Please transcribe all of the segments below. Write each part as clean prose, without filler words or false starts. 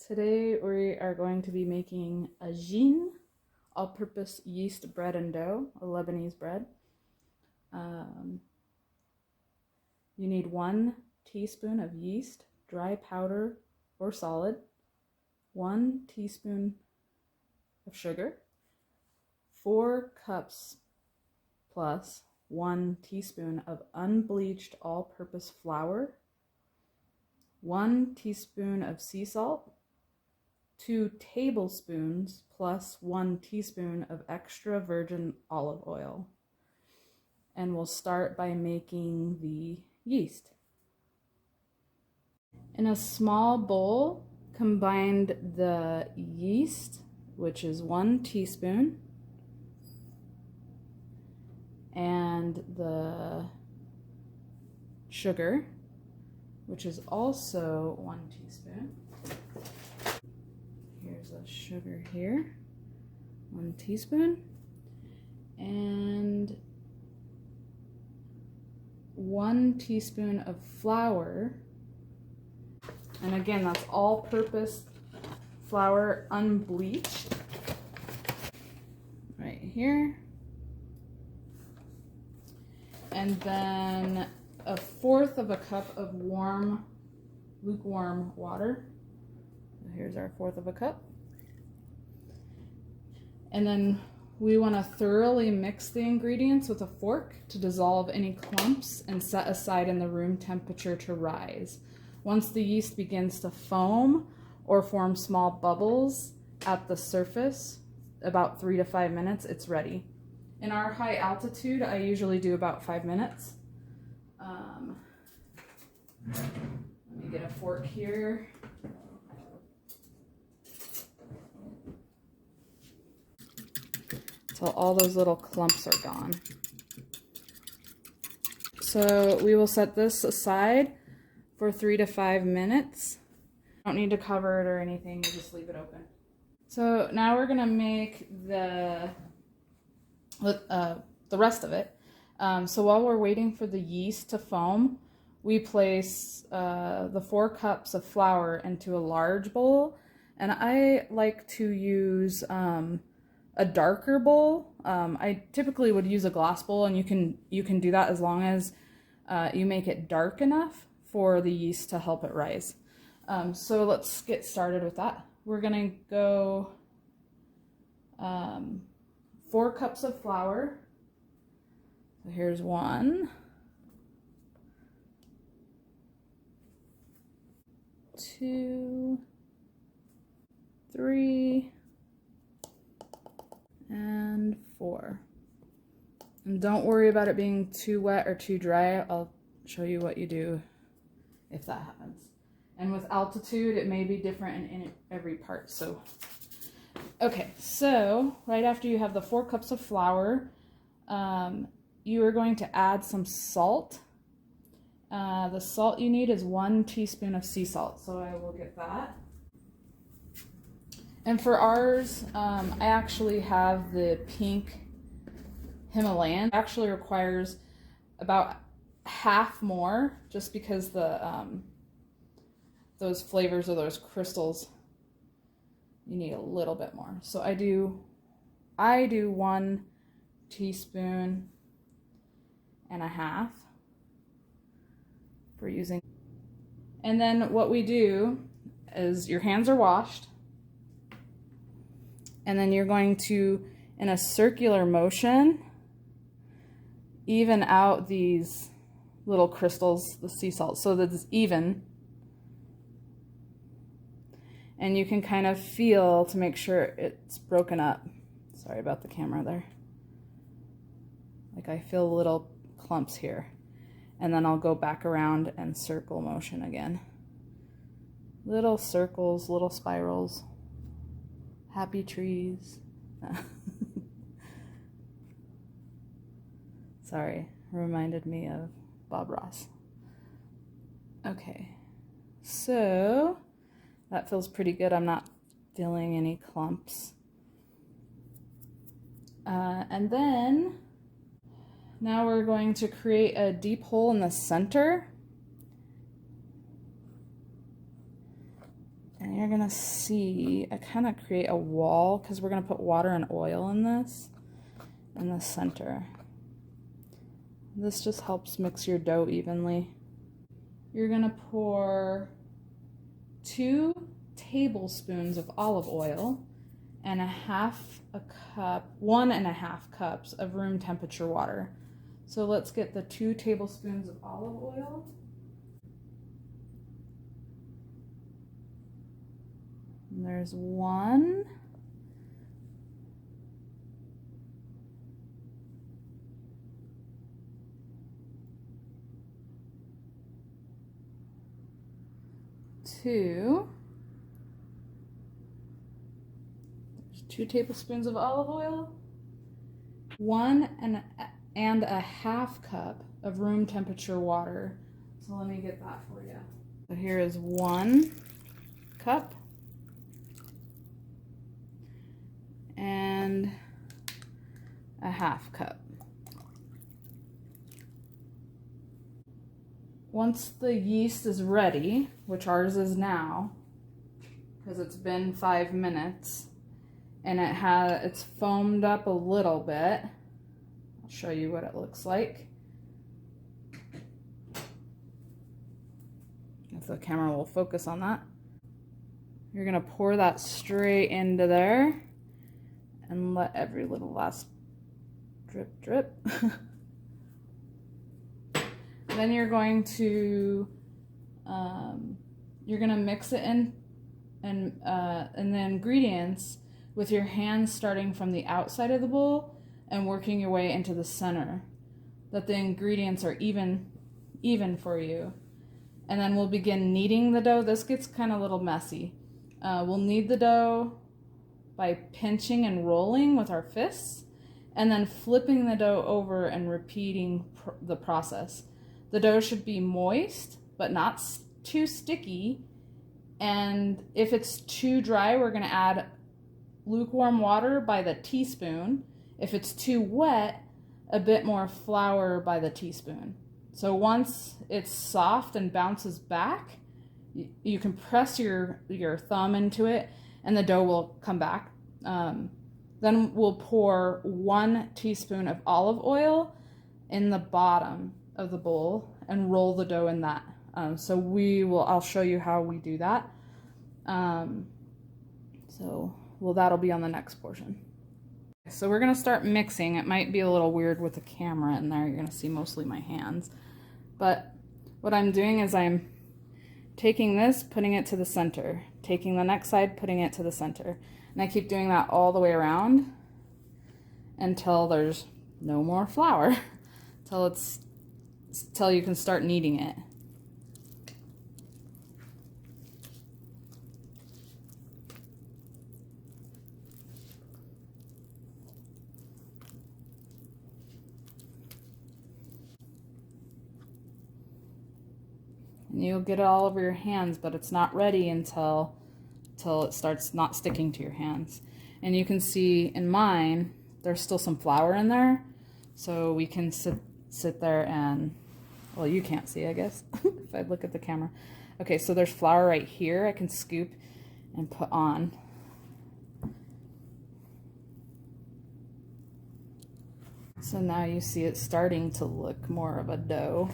Today we are going to be making Ajin, all-purpose yeast bread and dough, a Lebanese bread. You need 1 teaspoon of yeast, dry powder or solid, 1 teaspoon of sugar, 4 cups plus 1 teaspoon of unbleached all-purpose flour, 1 teaspoon of sea salt, 2 tablespoons plus 1 teaspoon of extra virgin olive oil. And we'll start by making the yeast. In a small bowl, combine the yeast, which is 1 teaspoon, and the sugar, which is also 1 teaspoon. Here's the sugar here, 1 teaspoon, and 1 teaspoon of flour. And again, that's all-purpose flour, unbleached, right here. And then 1/4 of a cup of warm, lukewarm water. Here's our 1/4 of a cup. And then we want to thoroughly mix the ingredients with a fork to dissolve any clumps and set aside in the room temperature to rise. Once the yeast begins to foam or form small bubbles at the surface, about 3 to 5 minutes, it's ready. In our high altitude, I usually do about 5 minutes. Let me get a fork here. Till all those little clumps are gone. So we will set this aside for 3 to 5 minutes. Don't need to cover it or anything, you just leave it open. So now we're gonna make the rest of it. So while we're waiting for the yeast to foam, we place the 4 cups of flour into a large bowl, and I like to use a darker bowl. I typically would use a glass bowl, and you can do that as long as you make it dark enough for the yeast to help it rise. So let's get started with that. We're gonna go 4 cups of flour. So here's 1, 2, 3, and 4. And don't worry about it being too wet or too dry. I'll show you what you do if that happens. And with altitude, it may be different in every part. So, okay, so right after you have the 4 cups of flour, you are going to add some salt. The salt you need is 1 teaspoon of sea salt, so I will get that. And for ours, I actually have the pink Himalayan. It actually requires about half more, just because those flavors or those crystals, you need a little bit more. So I do 1 teaspoon and a half for using. And then what we do is your hands are washed, and then you're going to, in a circular motion, even out these little crystals, the sea salt, so that it's even. And you can kind of feel to make sure it's broken up. Sorry about the camera there. Like, I feel little clumps here. And then I'll go back around and circle motion again. Little circles, little spirals. Happy trees. Sorry, reminded me of Bob Ross. Okay, so that feels pretty good. I'm not feeling any clumps. And then now we're going to create a deep hole in the center. And you're gonna see, I kind of create a wall because we're gonna put water and oil in this, in the center. This just helps mix your dough evenly. You're gonna pour 2 tablespoons of olive oil and 1.5 cups of room temperature water. So let's get the 2 tablespoons of olive oil. And there's 1. There's 2 tablespoons of olive oil, 1.5 cup of room temperature water. So let me get that for you. So here is 1 cup and 1/2 cup. Once the yeast is ready, which ours is now, because it's been 5 minutes, and it's foamed up a little bit. I'll show you what it looks like. If the camera will focus on that. You're gonna pour that straight into there and let every little last drip drip. Then you're going to mix it in and the ingredients with your hands starting from the outside of the bowl and working your way into the center, that the ingredients are even for you. And then we'll begin kneading the dough. This gets kind of a little messy. We'll knead the dough by pinching and rolling with our fists, and then flipping the dough over and repeating the process. The dough should be moist, but not too sticky. And if it's too dry, we're gonna add lukewarm water by the teaspoon. If it's too wet, a bit more flour by the teaspoon. So once it's soft and bounces back, you can press your thumb into it and the dough will come back. Then we'll pour 1 teaspoon of olive oil in the bottom of the bowl and roll the dough in that. I'll show you how we do that. That'll be on the next portion. So we're gonna start mixing. It might be a little weird with the camera in there. You're gonna see mostly my hands. But what I'm doing is I'm taking this, putting it to the center, taking the next side, putting it to the center. And I keep doing that all the way around until there's no more flour, till you can start kneading it. And you'll get it all over your hands, but it's not ready until it starts not sticking to your hands. And you can see in mine, there's still some flour in there. So we can sit there and, well, you can't see, I guess, if I look at the camera. Okay, so there's flour right here. I can scoop and put on. So now you see it's starting to look more of a dough.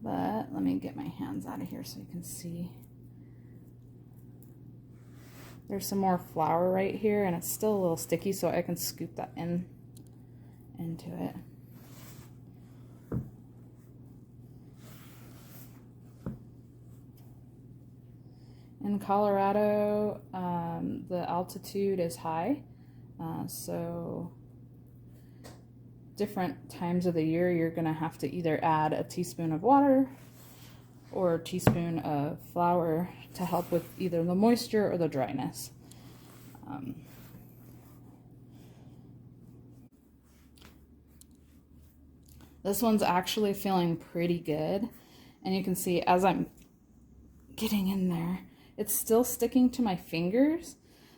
But let me get my hands out of here so you can see. There's some more flour right here and it's still a little sticky, so I can scoop that into it. In Colorado, the altitude is high, so different times of the year you're going to have to either add a teaspoon of water or a teaspoon of flour to help with either the moisture or the dryness. This one's actually feeling pretty good, and you can see as I'm getting in there, it's still sticking to my fingers.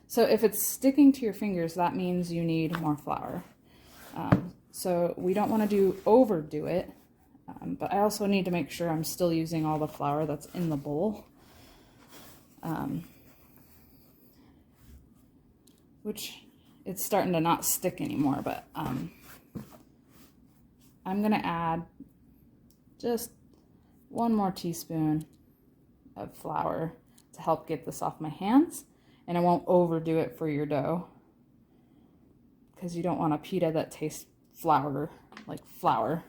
So if it's sticking to your fingers, that means you need more flour. So we don't want to overdo it, but I also need to make sure I'm still using all the flour that's in the bowl. Which it's starting to not stick anymore, but I'm gonna add just 1 more teaspoon of flour to help get this off my hands, and I won't overdo it for your dough because you don't want a pita that tastes like flour.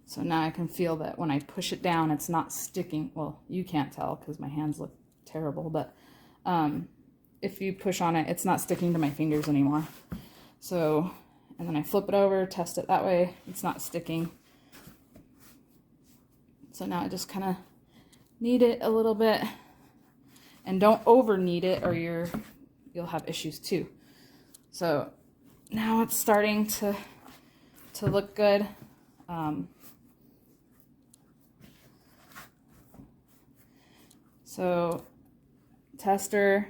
So now I can feel that when I push it down, it's not sticking. Well, you can't tell because my hands look terrible, but if you push on it, it's not sticking to my fingers anymore. So, and then I flip it over, test it that way. It's not sticking. So now I just kind of knead it a little bit, and don't over knead it or you'll have issues too. So now it's starting to look good. So tester,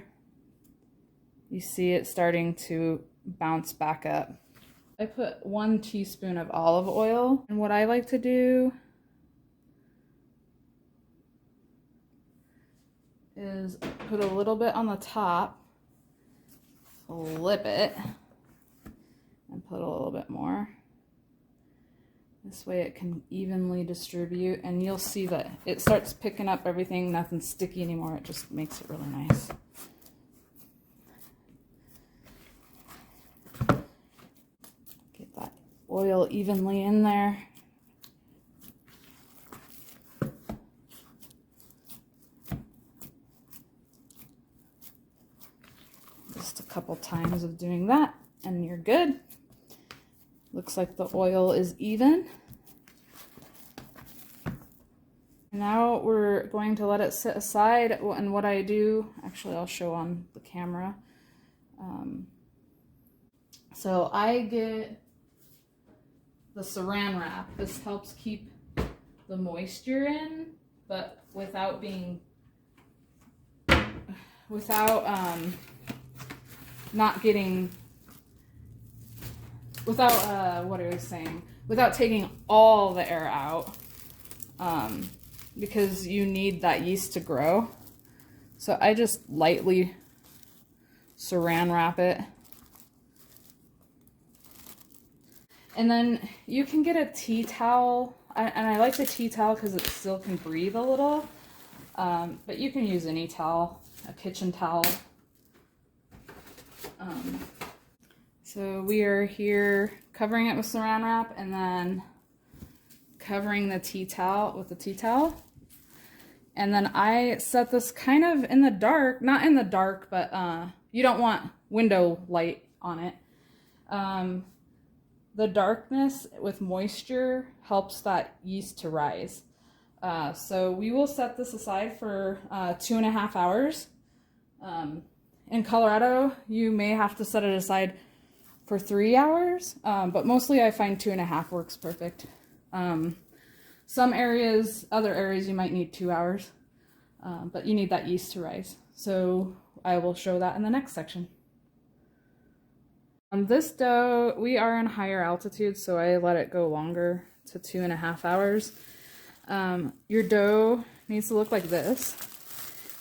you see it starting to bounce back up. I put 1 teaspoon of olive oil, and what I like to do is put a little bit on the top, flip it, and put a little bit more. This way it can evenly distribute, and you'll see that it starts picking up everything, nothing's sticky anymore. It just makes it really nice. Get that oil evenly in there. Just a couple times of doing that, and you're good. Looks like the oil is even. Now we're going to let it sit aside, and what I do, actually I'll show on the camera. So I get the saran wrap. This helps keep the moisture in, but without not getting, without taking all the air out, because you need that yeast to grow. So I just lightly saran wrap it. And then you can get a tea towel, and I like the tea towel because it still can breathe a little, but you can use any towel, a kitchen towel. So we are here covering it with saran wrap and then covering the tea towel with the tea towel. And then I set this kind of in the dark, not in the dark, but you don't want window light on it. The darkness with moisture helps that yeast to rise. So we will set this aside for 2.5 hours. In Colorado, you may have to set it aside for 3 hours, but mostly I find 2.5 works perfect. Some areas, other areas, you might need 2 hours, but you need that yeast to rise. So I will show that in the next section. On this dough, we are in higher altitude, so I let it go longer to 2.5 hours. Your dough needs to look like this.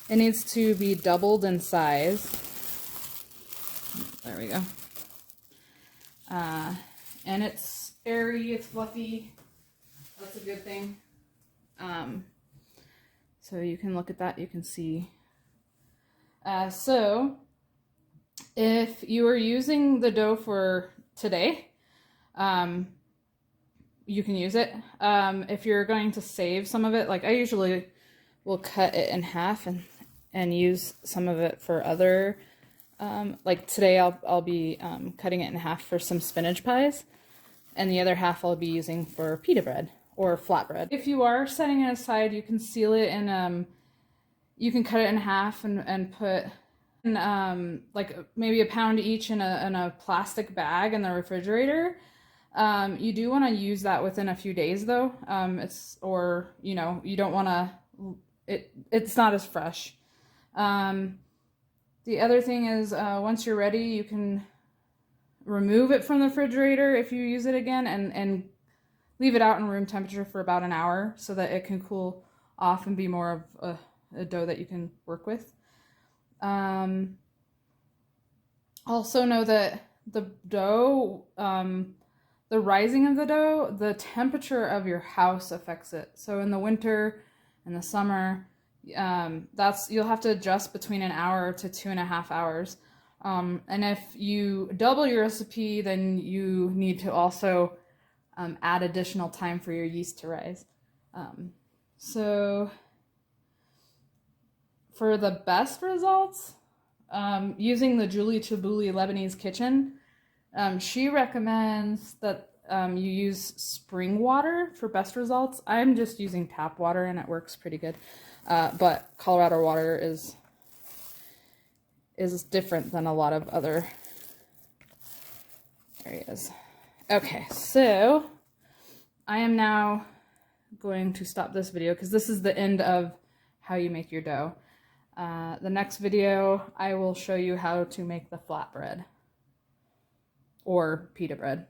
It needs to be doubled in size. There we go. And it's airy, it's fluffy. That's a good thing. So you can look at that, you can see. So if you are using the dough for today, you can use it. If you're going to save some of it, like I usually will cut it in half and use some of it for other, like today I'll be cutting it in half for some spinach pies, and the other half I'll be using for pita bread or flatbread. If you are setting it aside, you can seal it in, you can cut it in half and put like maybe a pound each in a plastic bag in the refrigerator. You do want to use that within a few days though. You don't want to, it's not as fresh. The other thing is once you're ready, you can remove it from the refrigerator if you use it again and leave it out in room temperature for about an hour so that it can cool off and be more of a dough that you can work with. Also know that the dough, the rising of the dough, the temperature of your house affects it. So in the winter, in the summer, you'll have to adjust between an hour to 2.5 hours. And if you double your recipe, then you need to also add additional time for your yeast to rise. So for the best results, using the Julie Chibouli Lebanese Kitchen, she recommends that you use spring water for best results. I'm just using tap water and it works pretty good. But Colorado water is different than a lot of other areas. Okay, so I am now going to stop this video because this is the end of how you make your dough. The next video, I will show you how to make the flatbread or pita bread.